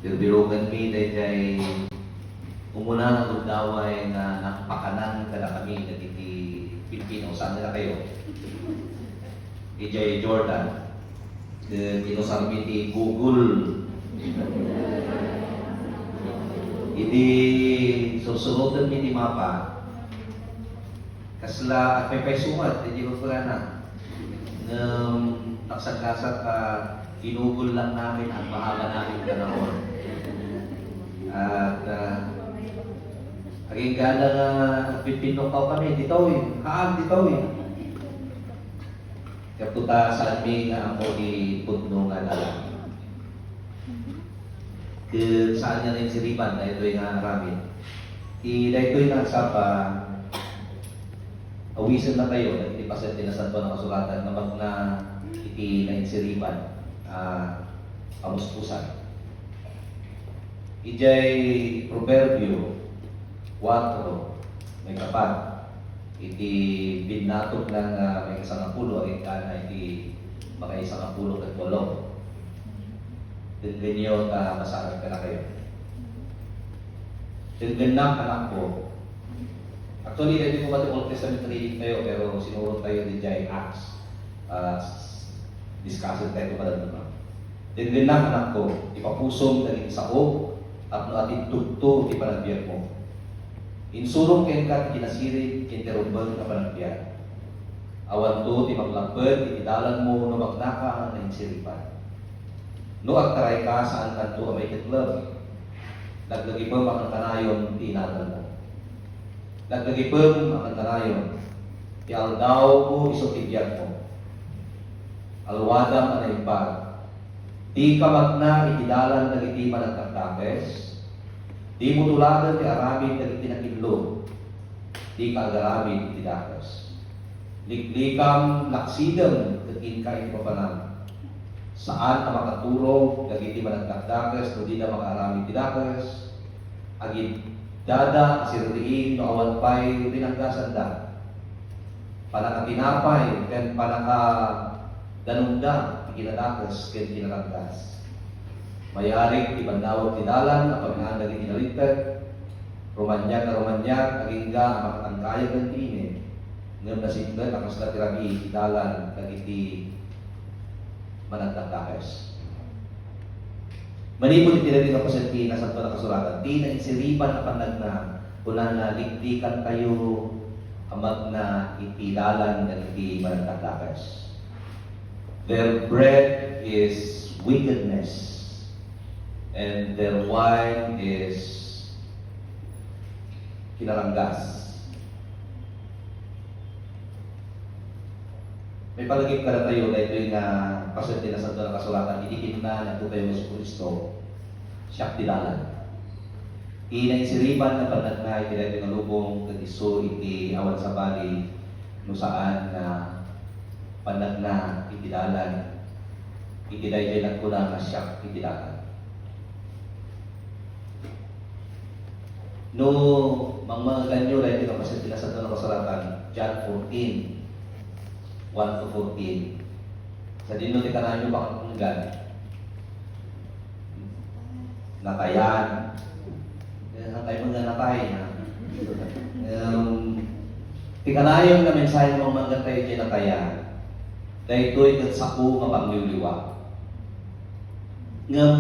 Birbirugan mi dayjay umuna ng udaway na napakanan kada kami dagiti Pilipino. Saan nila kayo? Ijay Jordan. Kinusar mi ti Google. Idi susunutan mi ti mapa. Kasla at may sumat, hindi ko pala na. Nagsagkasat ka, ginugol lang namin ang mahaba namin panahon. At aging gala nga pipinukaw kami, ditaw eh. Haag ditaw eh. Kaputa sa amin nga ako ipudno nga lang. Saan niya rin si Riban, na ito'y nga ramin. Ito'y nga sapa, awisan na kayo, hindi pa sa tinasan po ng kasulatan na mag na iti na insiriban, pamuspusan. Ijay Proverbio 4, may kapat, iti binatog ng may kasangapulo, at na iti makay sangapulo at walong. Denggan nyo masarap ka na kayo. Denggan na anak ko. Actually, hindi ko pati Old Testament reading tayo, pero sinurot tayo din dyan Acts. Discussion tayo pala naman. Denggan na anak ko, ipapusom na isa ko, at no atin tugto, di panagbiyak mo. Insurong kayo ka, kinasirin, kinterumbang na panagbiyak. Awan to, di maglapad, itidalan mo, no magnaka, na insiripan. No agtaray ka, saan kanto may kitlab. Naglagi pa mga kanayon, di inagal mo. Naglagi pa mga kanayon, ialdaw mo, isotibyan mo. Alwadang anaypag. Di ka magna, itidalan, nagitiman ang tagtakes. Di mo tulagan, ti aramid, nagitinakidlo. Di ka agaramid, itidakes. Liklikam, laksidam, nagin ka ipapanang. Saan ka makaturo, nagitiman ang tagtakes, no di na makaramid tidakes. Agit dada, asirriin, no awan pa'y rinanggasan da. Panakatinapay, ken panaka danungda, ikinadakes, ken kinaranggas. Mayaring ibandawag tidalan, na pagkaan naging inalitet, romanyag na romanyag, nagingga, ang makatangkayag ng tine. Ngayon na simple, nakasla tirami, tidalan, nagiti managtaktakes. Manipod itinadin ako sa tina sa ito na kasulatan. Tina insiripan na panag na kunan na ligtikan kayo amag na itidalan na iti managtaktakes. Their bread is wickedness and their wine is kinaranggas. May palagip ka na tayo na ito yung pasyente na sa ito na kasulatan, idikit na na ito tayo sa Kristo, siyak tidalan. Inaisiripan na panag na iti na lubong, katiso, iti awan sa bali, no saan na panag na itidalan, itiday na ko na siyak itidalan. No, mga ganyo na ito na pasyente na sa ito na kasulatan, John 14, 1 to 14. Sa dino di ka nyo pakatunggan. Natayan. Natay mo nga natay. Di ka na yung na mensahe mong mga tayo dyan natayan. Dahil ito'y katsako nga pangliliwa. Ngam,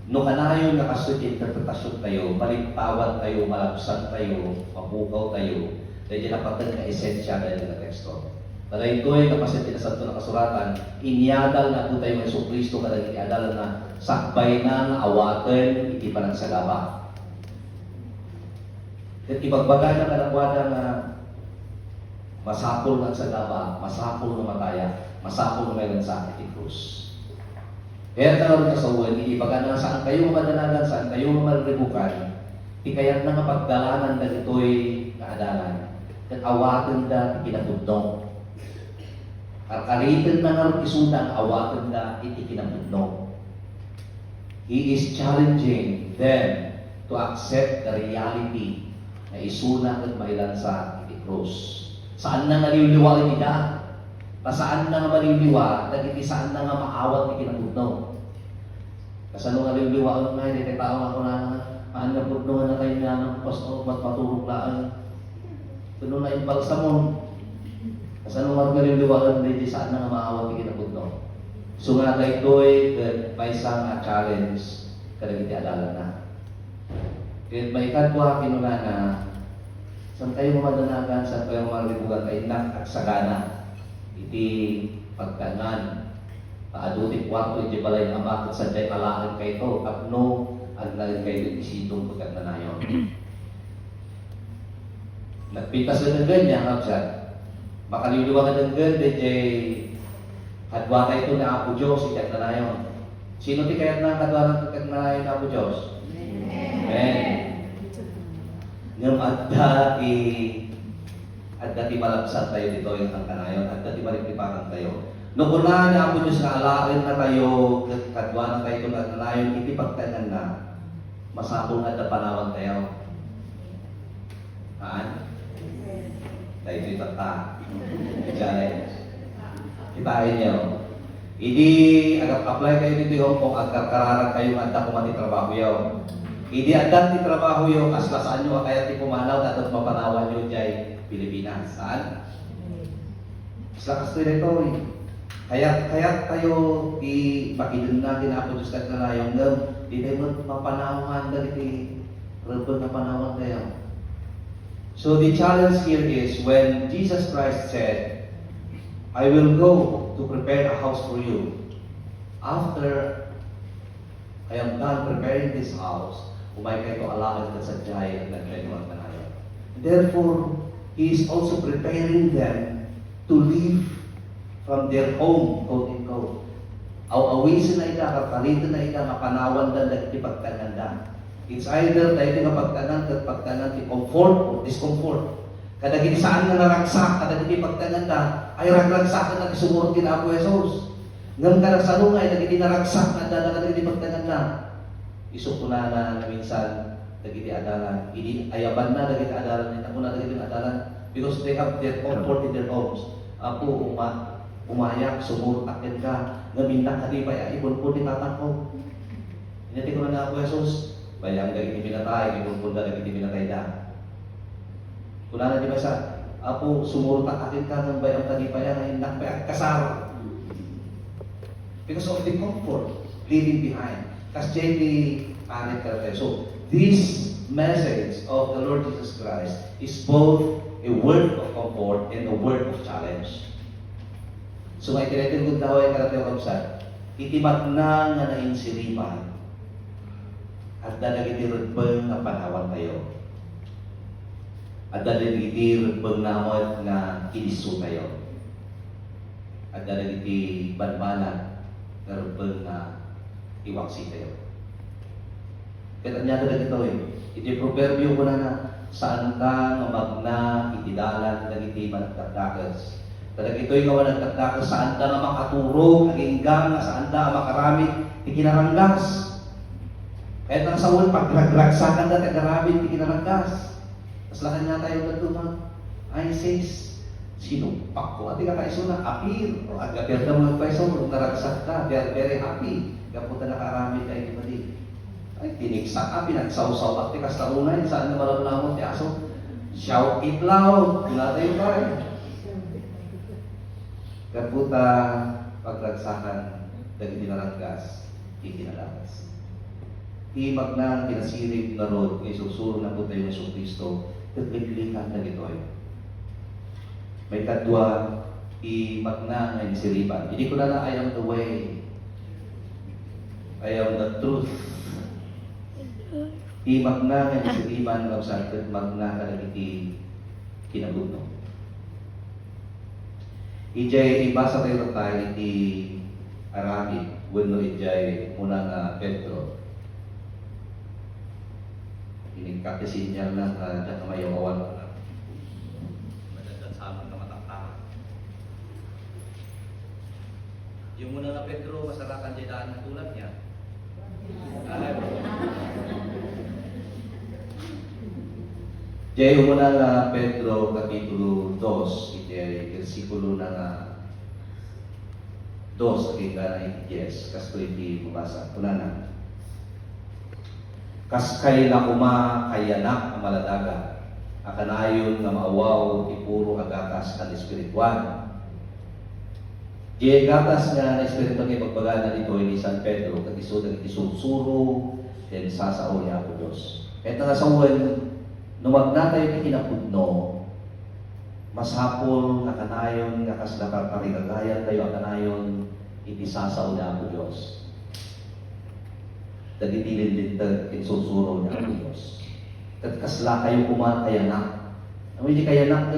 no ka na yung nakasut interpretasyon tayo, malimtawan tayo, malabsan tayo, mabukaw tayo, dahil dyan napatag na esensya dahil na teksto. Para ito'y kapasya tinasanto ng kasulatan, inyadal na ito tayo ng Kristo kada inyadal na sakbay na awatan, iti pa ng sagaba. At ibagbaga na kalagwada na masapol ng sagaba, masapol ng mataya, masapol ng mayroon sa ating krus. Kaya talagang kasawan, ibaga na saan kayo madalagan, saan kayo malribukan, ikayat na nga pagdalanan na ito'y naadalan. At awatan na ikinabudnong. Kakalitan na nga isudan, awatan na ikinabudnong. He is challenging them to accept the reality na isuna at mailan sa krus. Saan na nga liwliwa nila? Saan na nga maliliwa? Dagiti saan na nga maawat ni kinabudnong? Kasano nga liwliwaan nga, hindi tayo tao ako na nga pudno na tayo na ng pasto, matulog laan. Tuno na yung balsamon. Kasano nga liwliwaan, hindi saan na nga maawat yung kinapudno. So nga tayo ito'y may isang challenge kada hindi alala na. Kaya may kadwa kinuna na saan kayo mamadanagan, saan kayo maribugan kayo na at sagana. Iti pagkanan. Paadutin kwarto, iti balay amak at sadyay alahan kayo ito. Kapno, at nalin kayo isitong pagkatanayon. Nagpitas na ng ganyan, kapsat. Makaliliwa ka ng ganyan, kadwa kayo ito na Apo Diyos, pagkatanayon. Sino ti kayat na kadwa ng pagkatanayon na Apo Diyos? Amen. Ngam adda ti malabsat tayo dito yung tangkanayon, adda ti mariklipakan tayo. Nung unahan niya Apo Diyos na alain na tayo, kadwa na tayo itong nagkanayon, iti pagtanan na, masapong adda panawan tayo. Haan? Tayo ito'y tata. Challenge. Kitain niyo. Idi agap-apply kayo dito yung kung agkararag kayo adda kumati trabaho yaw. Idi adda ti trabaho yaw, aslasaan nyo kaya ti pumanaw at mapanawan nyo diyay Pilipinas. Saan? Sa territory. Kaya tayo ipakidun natin Apo Diyos kat na yung di tayo mapanawan na iti rebel na panawan tayo. So the challenge here is when Jesus Christ said, I will go to prepare a house for you. After I am done preparing this house, umay kayo alakan ka sa jay at nagkainuan ka na yun. Therefore, He is also preparing them to leave from their home, quote and quote. Awisin na ita, kapalitan na ita, mapanawan na nagti pagkananda. It's either tayo nga pagkanan, ti comfort or discomfort. Kada gini saan nga naragsak, kada gini pagkananda, ay ragragsak na nagsumurot din Apo Jesus. Ngam ka nagsalungay, nagiti naragsak, kada gini pagkananda. Isukuna na minsan, nagiti adalan. Ayaban na nagiti adalan, ako na nagiti adalan, because they have their comfort in their homes. Apo, umayak, sumurot akin ka, ngamintak ka di ba, ibon po ni tatang ko. Inati ko na Apo Jesus, bayang dagiti pinatay, ibon po na dagiti pinatay da. Kuna na di ba sa, Apo, sumurot akin ka, ng bayang tagipaya, na hinak pa kasara. Because of the comfort, leaving behind. Kasi J.P. Anet ka tayo. So, this message of the Lord Jesus Christ is both a word of comfort and a word of challenge. So may tinitin kong taway karate o kapsat, itimat na nga nainsiripan at dadagiti rutbang na panawan tayo. At dadagiti rutbang namot na iniso tayo. At dadagiti banmanan na rutbang na iwaksi tayo. Kaya niya talaga ito iti proverbio ko na saan ka magna itidalan dagiti managdagdagas. Talaga ito'y gawa ng tagdakas saan ka na makaturog, naginggang, saan ka makaramit, ikinaranggas. Kahit ang sawon, pagragragsakan na tagaramit, ikinaranggas. Tapos lakan nga tayo nagtuma, I says, sino? Pakko, ati ka kaiso na, apir. O agapir na mga paiso, naragsak ka, very happy. Kapunta na karamit kayo, di ba di? Ay, tinigsak ka, pinagsawsaw, ati ka sa unay, saan na malamlamot, ti aso? Shout it loud, wala tayo pa rin. Kaputa, pagragsakan, dagiti naranggas, ikinalakas. Himag na kinasirip na road, kay susuro na po tayo ng Yesu Kristo, kagliglikan na gito'y. May kadwa, himag na ngayon siripan. Hindi ko na I am the way. I am the truth. Himag na ngayon siripan, kapsat, magna kalagiti kinabugno. Ijay ibasa tayo tayo di Arabic, wano ijay muna nga Pedro. Inikakasin niya lang dyan na mayawawan ko na. Madagdag sa amin na mataktakan. Yung muna nga Pedro, masarakan dyan daan na tulad niya. Jay muna nga Pedro kapitulo 2, iti versikulo na nga 2 kita na iti 10, kasto iti mabasa. Kuna na. Kaskay na kuma kayanak ang maladaga. Akanayon nga maawaw ipuro agatas ang espirituan. Di gatas nga na espiritu ng ipagbaga na dito ni San Pedro, kagisod ang isursuro, then sasao niya ako Diyos. Kahit nga sa uwan, numagna tayo kinapudno, masapol nga kanayon, nga kaslakar karigagayan tayo ang kanayon, itisasaw niya ako Diyos. Daditilin din isursuro niya ako Diyos. Kat kasla kayo kumakaya na. Ang hindi kaya na,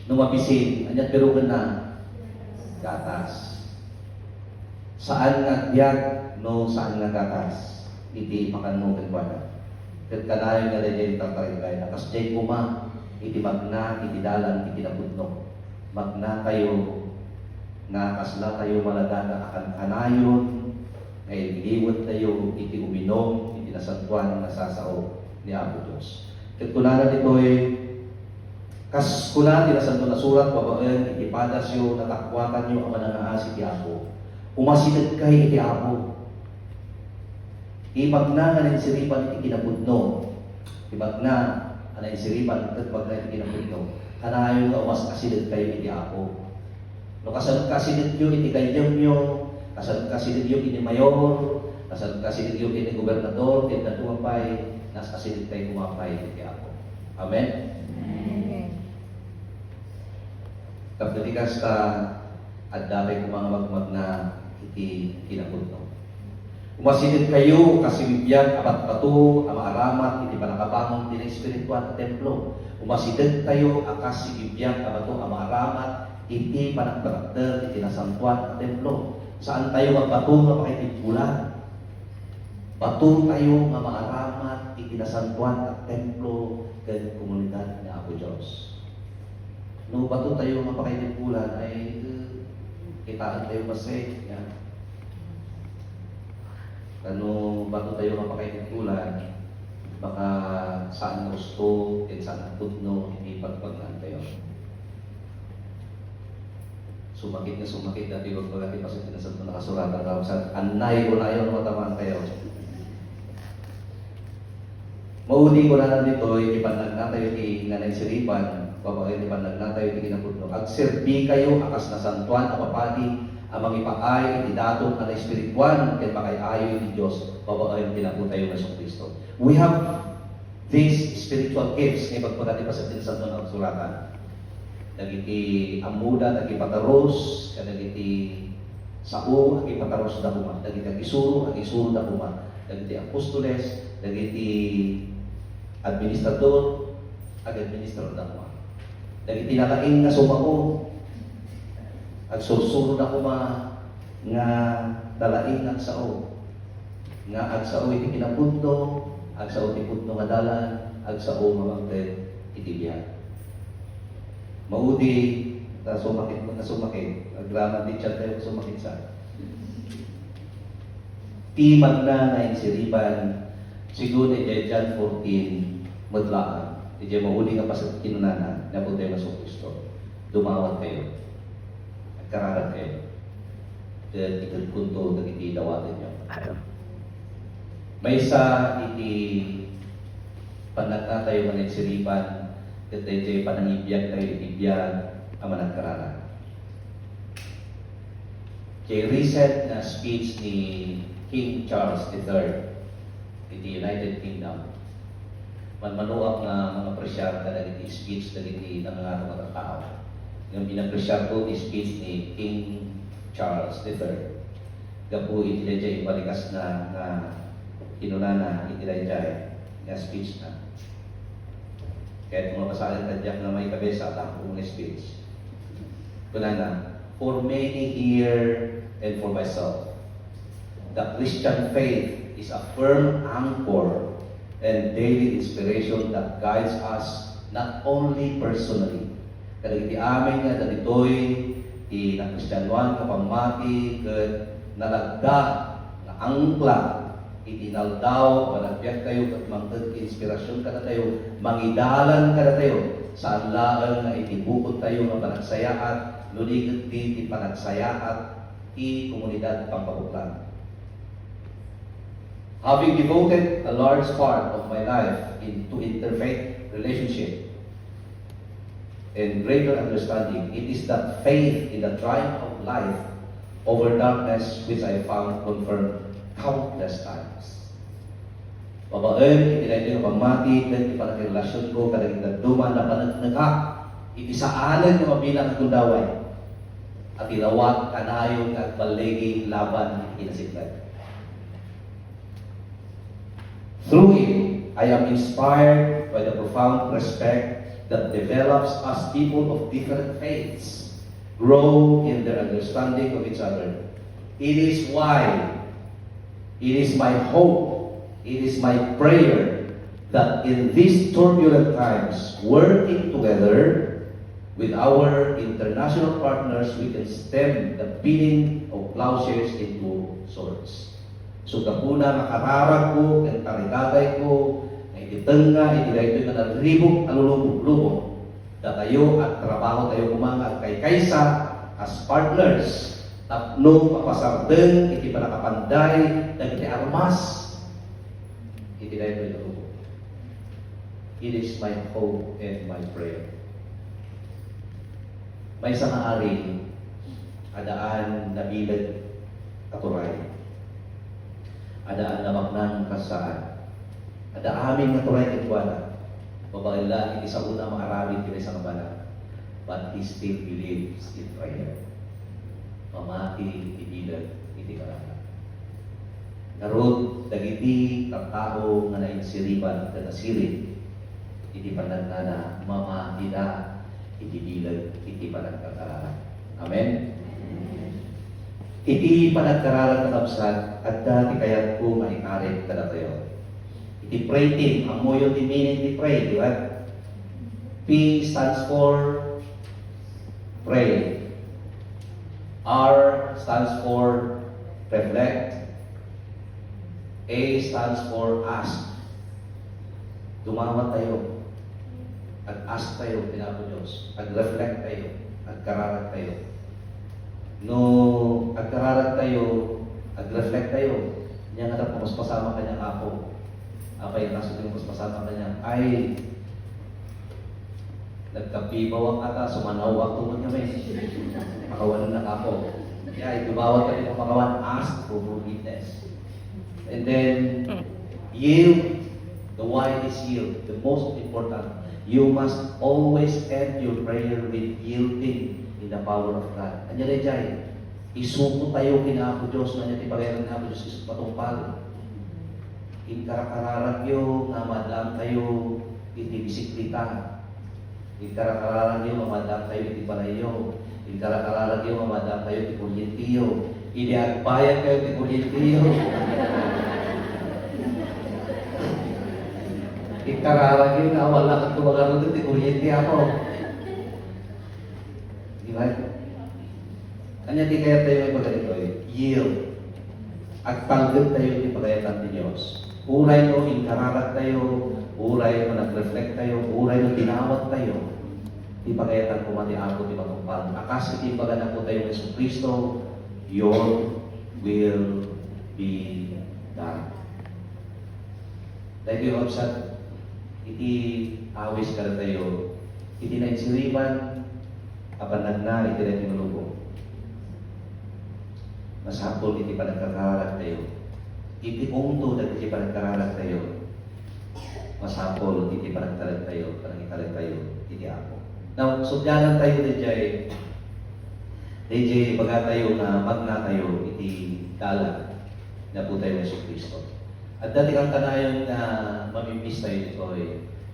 numabisin, anyat pero na, gatas. Saan nga diag, no saan nga gatas? Iti makanmo kagwana. Kat kanayon nga dayay tatarigay na. Kas jay kuma, iti magna, iti dalan, iti napudno. Magna kayo, nga kasla tayo maladaga akan kanayon, ngay iliwat tayo, iti uminom, iti nasantuan, nasasao ni Apo Diyos. Kat kunana dito'y kas kuna tinasanto na surat babaen ipadas yo natakwakan yo ang mananaasi ti Apo. Umasidad kay iti Apo. Ibagna nga ng siripan iti kinapudno. Ibagna nga ng siripan kat bagna iti kinapudno. Kanayon nga umas kasidad kayo iti Apo. No kasan kasidad yo iti kayam yo, kasan kasidad yo iti mayor, kasan kasidad yo iti gobernador, iti natumpay, nas kasidad kayo kumapay iti Apo. Amen. Kapatikas ka at dapay ko mga magmag na iti kinapudno. Umasidid kayo kasi bibiyag apat pato, ang aramat, iti panakabangon din ang espiritual at templo. Umasidid kayo akas si bibiyag abato, ang aramat, iti panagkarakter, iti nasantuan at templo. Saan tayo magbato nga makitigulan? Bato tayo nga maaramat, iti nasantuan at templo, gan komunidad ni Apo Diyos. No, bato tayo mapakainikulan ay kitaan tayo masay. Yan. Ano, bato tayo mapakainikulan, baka saan gusto, at saan ang tudno, hindi pagpagnan tayo. Sumakit dati wag pagkati pa sa tinasad mo nakasuratan daw sa anay ko na yun, matamaan tayo. Mauli ko na dito, ipanag na tayo nga siripan, babae ni panag na tayo kinapudno. Ag serbi kayo, akas na santuan, apapati, amang ipaay, itidatong na espirituan, kaya makay-ayo ni Diyos, babae ni kinapudno tayo na sa Kristo. We have these spiritual gifts, ngayon pagpagati pa sa tinasad mo ng suratan. Nagiti amuda, nagipataros, nagiti sao, nagipataros na kuma, nagiti agisuro na kuma, nagiti apostoles, nagiti administrador, administrador na kuma. Nagiti nakain nga sumao, agsursuro na kuma, nga dalain ng sao, nga agsao iti kinapudno, agsao iti pudno nga dalan, agsao mamagted iti biyan. Maudi, na sumakit, agraman din siya tayo sumakit sa. Ti magna na insiriban, siguro ni John 14, madlaan. Di mauli nga pasat kinunana, na po tayo masong Kristo. Dumawat kayo. At kararat kayo. Kaya ikot kunto, nagiti dawatin nyo. May isa iti panagna tayo maninsiriban, at tayo panangibiyag tayo ibiyag ang managkarara. Kaya recent na speech ni King Charles III in the United Kingdom, manuap na mga presyar na naging speech na naging ng mga tao. Yung pinapresyar ko, speech ni King Charles III. Gapo itilay ibalikas na kinunana itilay na speech na. Kahit mga pasalit na diyak na may kabesa at ang speech. Kunana, for many here and for myself, the Christian faith is a firm anchor and daily inspiration that guides us not only personally. Kada iti amin nga ditoy ti na Kristiyanuan kapamati ket nalagda na angkla iti naldaw panagbiag kayo ket mangted inspirasyon kada tayo mangidalan kada tayo sa adlaen nga itibukod tayo nga panagsayaat nuliket ti panagsayaat ti komunidad Pampabuklan. Having devoted a large part of my life into interfaith relationship and greater understanding, it is that faith in the triumph of life over darkness which I found confirmed countless times. Babaen, itinay ko pagmati, dan ipanakirelasyon ko, kadang duman na panagnaga, itisaanan na mabilang at kundaway, at ilawat, kanayon, at balegi, laban, inasiklan. Through it, I am inspired by the profound respect that develops as people of different faiths grow in their understanding of each other. It is why, it is my hope, it is my prayer that in these turbulent times, working together with our international partners, we can stem the beating of plowshares into swords. So kapuna makararag ko, ang tarikagay ko, ang ititenga, itigay ito na naribok, alulubog-lubog, datayo at trabaho tayo kumanga kay kaysa as partners, tapno papasardeng, iti pa nakapanday, nagiti armas, itigay ito alulubog. It is my hope and my prayer. May isang ari, adaan na bilag katuray. Ada namaknang kasaan. Ada aming naturay kitwala. Babaila, hindi sa una maarami kini sa kabana. But he still believes in prayer. Pamati, ibilag, hindi karana. Narod, dagiti, tao nga nainsiriban, na nasirin. Hindi pa nagkana, mama, ina, ibilag, hindi pa nagkakarana. Amen? Iti panagkararan ng absat at dati kaya't ko maikarit kada tayo. Iti pray team, ang mo yung meaning ti pray, di ba? P stands for pray. R stands for reflect. A stands for ask. Dumawat tayo. Ag-ask tayo, tinapo Diyos. Ag-reflect tayo. Ag-kararat tayo. No, agkararat tayo, ag-reflect tayo. Niya nga na paspasama kanyang ako. Apay kaso yung paspasama kanyang, ay, nagkapibaw ang ata, sumanaw ako niya may. Makawalan na ako. Kaya, ibawat ka rin makawan, ask for forgiveness. And then, yield. The why is yield. The most important. You must always end your prayer with yielding in the power of God. Anya rin dyan, isuko tayo kina Apo Diyos, na niya tipareran na Apo Diyos, isus patungpal. Ikarakararag yung madam tayo, iti bisiklita. Ikarakararag yung madam tayo, iti palayo. Ikarakararag yung madam tayo, iti kuryentiyo. Iniagbayan kayo, iti kuryentiyo. Ikararag yung wala kang tumagarot, iti kuryenti ako. Diba? Kanya di kaya tayo may pagkalito yield. Agtanggap tayo yung pagkayatan ni Diyos. Uray no, inkararat tayo, uray no, nag-reflect tayo, uray no, tinawat tayo. Di pagkayatan ko mati ako, di matungpal. Akas iti pagana po tayo ng Yesu Cristo, your will be done. Dahil yung absat, iti awis ka tayo, iti naisiriman, apan na iti na tinulubong. Masapol iti panagkakararat tayo. Iti ungto na iti panagkararat tayo. Masapol iti panagkararat tayo, panagkararat tayo, iti ako. Now, sudyanan tayo DJ, baga tayo na magna tayo, iti dalan na po tayo ng Yesu Cristo. At dati kang kanayon na mamimiss tayo dito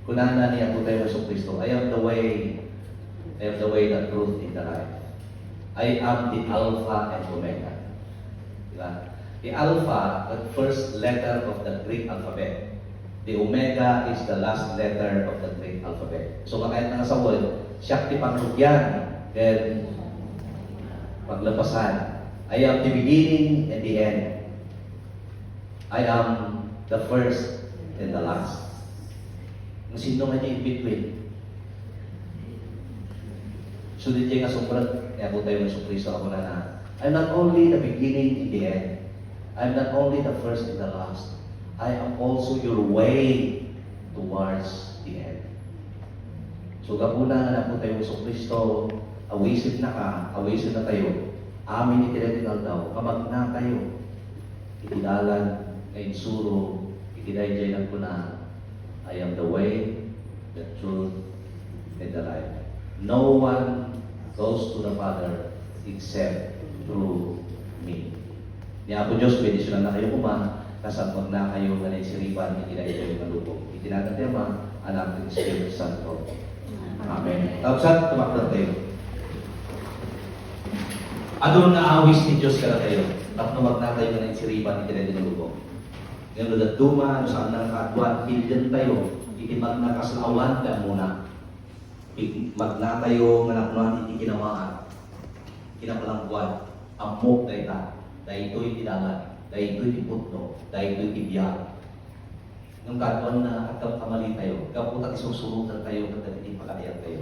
kunana niya po tayo ng Yesu Cristo. I am the way, the truth, and the life. I am the Alpha and Omega. Diba? The Alpha, the first letter of the Greek alphabet. The Omega is the last letter of the Greek alphabet. So, kahit nga sa word, siya ti pangrugyan, then paglapasan. I am the beginning and the end. I am the first and the last. Kung sino nga niya in between. So, di nga sobrang, kaya po tayo ng Kristo ako na I'm not only the beginning and the end. I'm not only the first and the last. I am also your way towards the end. So gabuna na po tayo sa Kristo, awisit na ka, awisit na tayo. Amin itinatinal daw, kamag na kayo. Itidalan na insuro, itidayjay na po na, I am the way, the truth, and the life. No one goes to the Father except through me. Niya po Diyos, pwede sila na kayo kuma, kasapag na kayo na naisiripan, itidayjay na lupong. Itinagan tema, anak ng Espiritu Santo. Amen. Tapos tumaklan tayo. Ano na awis ni Diyos kada tayo? Tapos magnatay na ng siripan, hindi na dinulubog. Ngayon, ludat duma, saan na nakatuan, hildan tayo, itimag na kaslawan ka muna. Magnatayo, manaknuan, iti kinamaan. Kinapalangguan, amok tayo ta. Dahil ito'y tidangan, dahil ito'y tiputno, dahil ito'y tibiyag. Nung katuan na at kamali tayo, kaputa isusurutan tayo, at hindi pagkakayat tayo.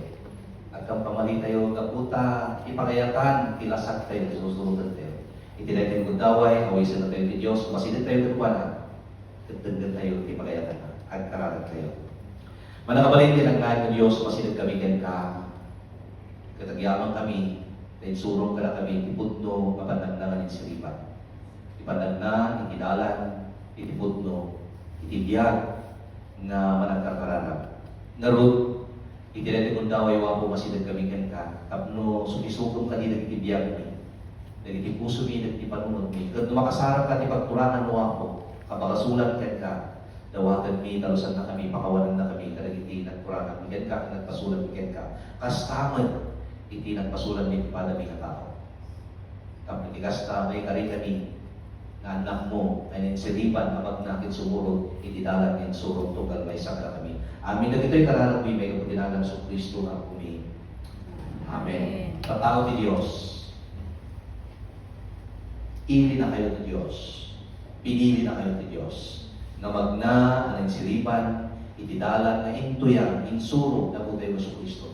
At kamali tayo, kaputa, ipakayatan, tilasak tayo, isusurutan tayo. Itinay tayo daway, awisan na tayo ni Diyos, masinit tayo katuanan, katagdan tayo, ipakayatan na, at kararan tayo. Manakabalin din ang ngayon ng Diyos, masinit kami kan ka, katagyaman kami, dahil surong ka na kami, tipudno, mapanagdangan ng siripan. Ipanagnan, ikidalan, itipudno, itibiyag, nga managkakararap. Narod, itinay tayo daway, wapo masinit kami kan ka, tapno, sumisukong ka din nagtibiyag mi. Nagitipuso mi, nagtipanunod mi. Kung makasarap ka, ipagturangan mo ako, kapagasulat ka, dawagan mi, talusan na kami, pakawanan na kami, karagiti, nagturangan mi ka, nagpasulat mi ka. Kastaman, iti nagpasulat mi, pada mi katao. Kapag ikastamay ka rin kami, na anak mo, ay ninsiripan, kapag natin sumurot, iti dalan ng surot, tugal, may sakra kami. Amin na ito'y karalang mi, may kapatinalang sa Kristo na kumi. Amen. Tatao ni Diyos, ili na kayo ng Diyos. Pinili na kayo ng Diyos. Na magna, ang siripan, itidalan na intuyang, insuro na po tayo sa Kristo.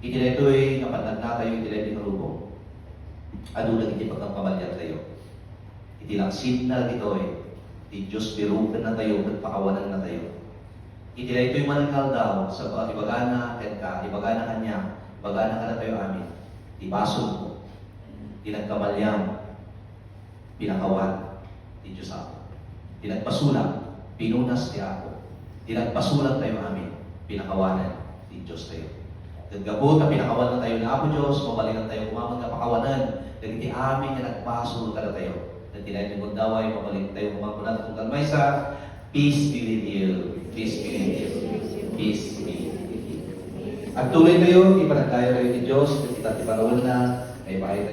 Itineto'y napanag na tayo, itineto'y narubong. Ano lang iti pagkampamalyan tayo. Itinaksin na ito Di Diyos birukan na tayo, nagpakawanan na tayo. Itineto'y manangkal daw sa ibagana, ibagana kanya, ibagana ka na tayo amin. Ibasol ko. Tinagkamalyang, pinakawan, di Diyos ako. Tinagpasulang, pinunas di ako. Tinagpasulang tayo amin, pinakawanan, di Diyos tayo. Gagabot na pinakawanan tayo na ako Diyos, mabalikan tayo kumamang na pakawanan, nagiti amin na nagpasul ka na tayo. Nagtinayin yung daway, mabalikan tayo kumamang natin kung kalmay sa peace be with you, peace be with you, peace be with you. At tuloy tayo, ipanagkaya tayo ni Diyos, kita tiparawan na, ay pakita